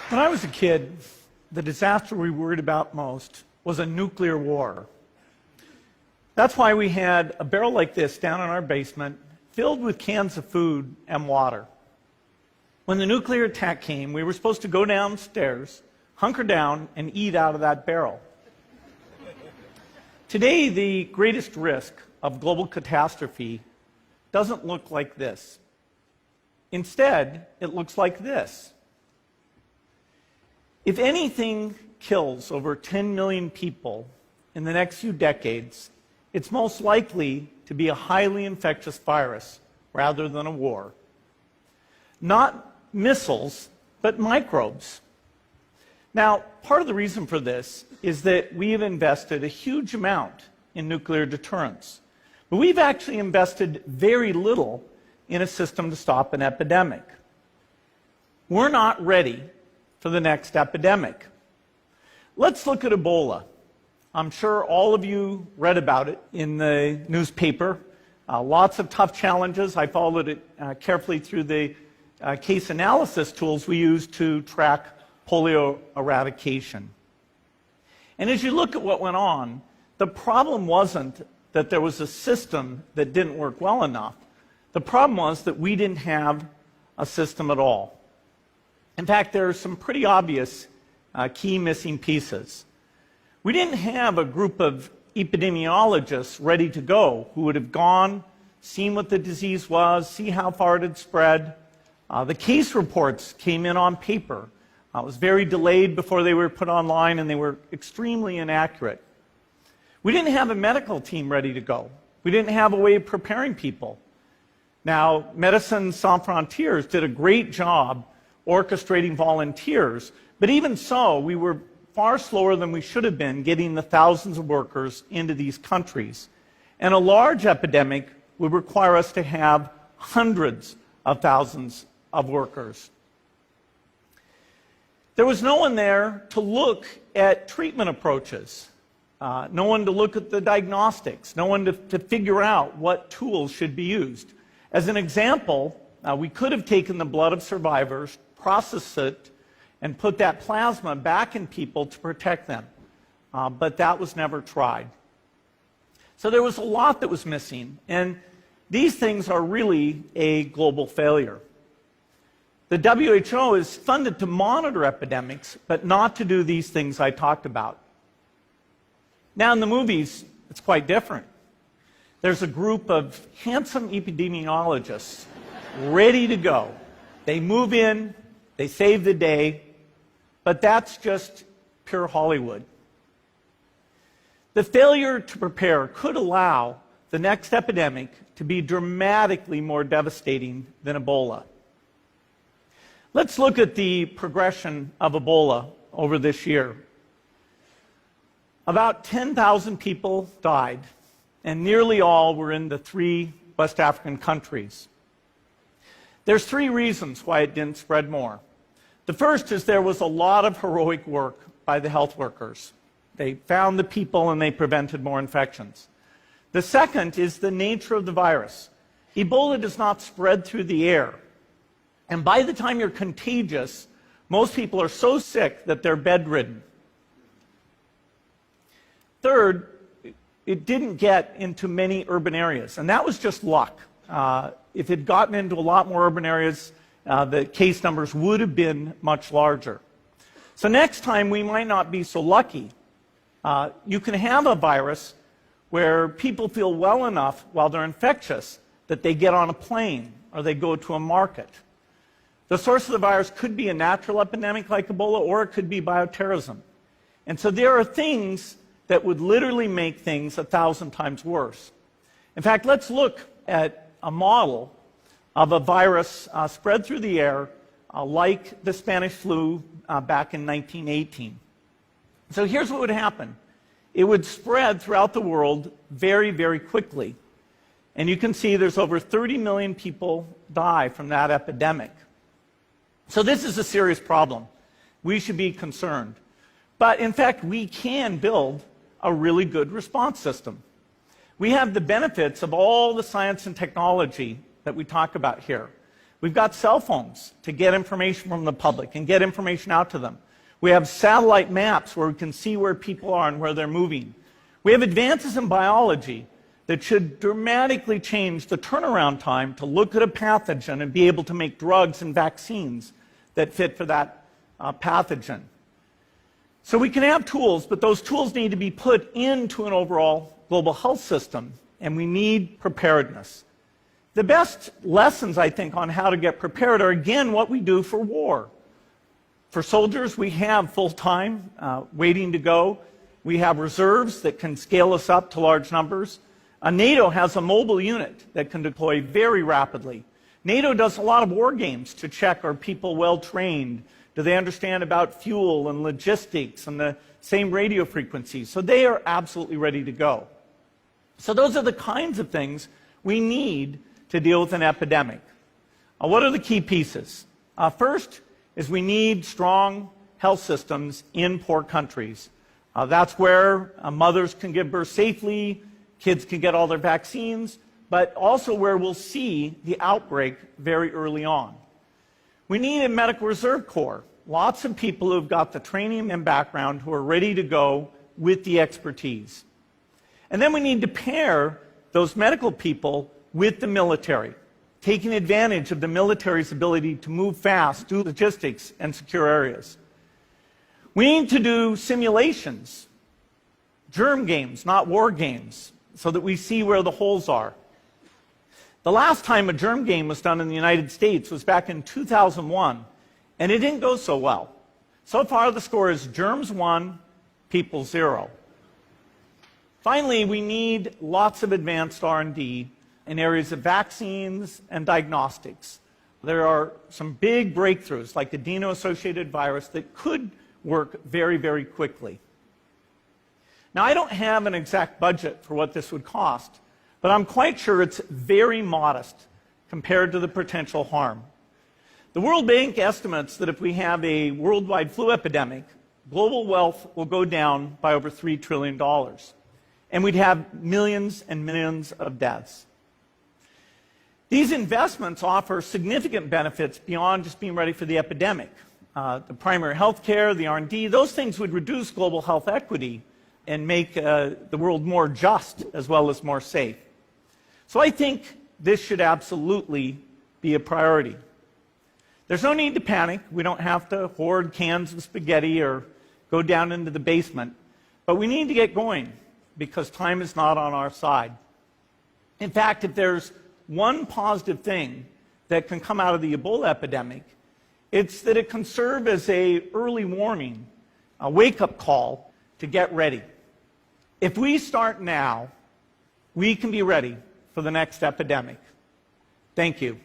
When I was a kid, the disaster we worried about most was a nuclear war. That's why we had a barrel like this down in our basement, filled with cans of food and water. When the nuclear attack came, we were supposed to go downstairs, hunker down, and eat out of that barrel. Today, the greatest risk of global catastrophe doesn't look like this. Instead, it looks like this. If anything kills over 10 million people in the next few decades, it's most likely to be a highly infectious virus rather than a war. Not missiles, but microbes. Now, part of the reason for this is that we have invested a huge amount in nuclear deterrence. But we've actually invested very little in a system to stop an epidemic. We're not ready for the next epidemic. Let's look at Ebola. I'm sure all of you read about it in the newspaper. Lots of tough challenges. I followed it carefully through the case analysis tools we use to track polio eradication. And as you look at what went on, the problem wasn't that there was a system that didn't work well enough. The problem was that we didn't have a system at all. In fact, there are some pretty obvious key missing pieces. We didn't have a group of epidemiologists ready to go who would have gone, seen what the disease was, see how far it had spread. The case reports came in on paper. It was very delayed before they were put online, and they were extremely inaccurate. We didn't have a medical team ready to go. We didn't have a way of preparing people. Now, Médecins Sans Frontières did a great job orchestrating volunteers, but even so, we were far slower than we should have been getting the thousands of workers into these countries. And a large epidemic would require us to have hundreds of thousands of workers. There was no one there to look at treatment approaches, no one to look at the diagnostics, no one to figure out what tools should be used. As an example, we could have taken the blood of survivors, processed it, and put that plasma back in people to protect them. But that was never tried. So there was a lot that was missing, and these things are really a global failure. The WHO is funded to monitor epidemics, but not to do these things I talked about. Now in the movies, it's quite different. There's a group of handsome epidemiologists ready to go. They move in, they save the day, but that's just pure Hollywood. The failure to prepare could allow the next epidemic to be dramatically more devastating than Ebola. Let's look at the progression of Ebola over this year. About 10,000 people died, and nearly all were in the 3 West African countries. There's 3 reasons why it didn't spread more. The first is there was a lot of heroic work by the health workers. They found the people and they prevented more infections. The second is the nature of the virus. Ebola does not spread through the air. And by the time you're contagious, most people are so sick that they're bedridden. Third, it didn't get into many urban areas, and that was just luck. If it had gotten into a lot more urban areas, the case numbers would have been much larger. So next time, we might not be so lucky. You can have a virus where people feel well enough while they're infectious that they get on a plane or they go to a market. The source of the virus could be a natural epidemic like Ebola, or it could be bioterrorism. And so there are things that would literally make things 1,000 times worse. In fact, let's look at a model of a virus spread through the air like the Spanish flu back in 1918. So here's what would happen. It would spread throughout the world very, very quickly. And you can see there's over 30 million people die from that epidemic. So this is a serious problem. We should be concerned. But in fact, we can build a really good response system. We have the benefits of all the science and technology that we talk about here. We've got cell phones to get information from the public and get information out to them. We have satellite maps where we can see where people are and where they're moving. We have advances in biology that should dramatically change the turnaround time to look at a pathogen and be able to make drugs and vaccines that fit for that pathogen. So we can have tools, but those tools need to be put into an overall global health system, and we need preparedness. The best lessons, I think, on how to get prepared are, again, what we do for war. For soldiers, we have full-time waiting to go. We have reserves that can scale us up to large numbers. NATO has a mobile unit that can deploy very rapidly. NATO does a lot of war games to check, are people well-trained? Do they understand about fuel and logistics and the same radio frequencies? So they are absolutely ready to go. So those are the kinds of things we need to deal with an epidemic. What are the key pieces? First is we need strong health systems in poor countries. That's where mothers can give birth safely, kids can get all their vaccines, but also where we'll see the outbreak very early on. We need a medical reserve corps. Lots of people who've got the training and background who are ready to go with the expertise. And then we need to pair those medical people with the military, taking advantage of the military's ability to move fast, do logistics, and secure areas. We need to do simulations, germ games, not war games, so that we see where the holes are. The last time a germ game was done in the United States was back in 2001, and it didn't go so well. So far, the score is germs 1, people 0. Finally, we need lots of advanced R&D in areas of vaccines and diagnostics. There are some big breakthroughs, like the adeno-associated virus, that could work very, very quickly. Now, I don't have an exact budget for what this would cost, but I'm quite sure it's very modest compared to the potential harm. The World Bank estimates that if we have a worldwide flu epidemic, global wealth will go down by over $3 trillion, and we'd have millions and millions of deaths. These investments offer significant benefits beyond just being ready for the epidemic. The primary health care, the R&D, those things would reduce global health equity and make the world more just as well as more safe. So I think this should absolutely be a priority. There's no need to panic. We don't have to hoard cans of spaghetti or go down into the basement. But we need to get going because time is not on our side. In fact, if there's one positive thing that can come out of the Ebola epidemic, it's that it can serve as an early warning, a wake-up call to get ready. If we start now, we can be ready for the next epidemic. Thank you.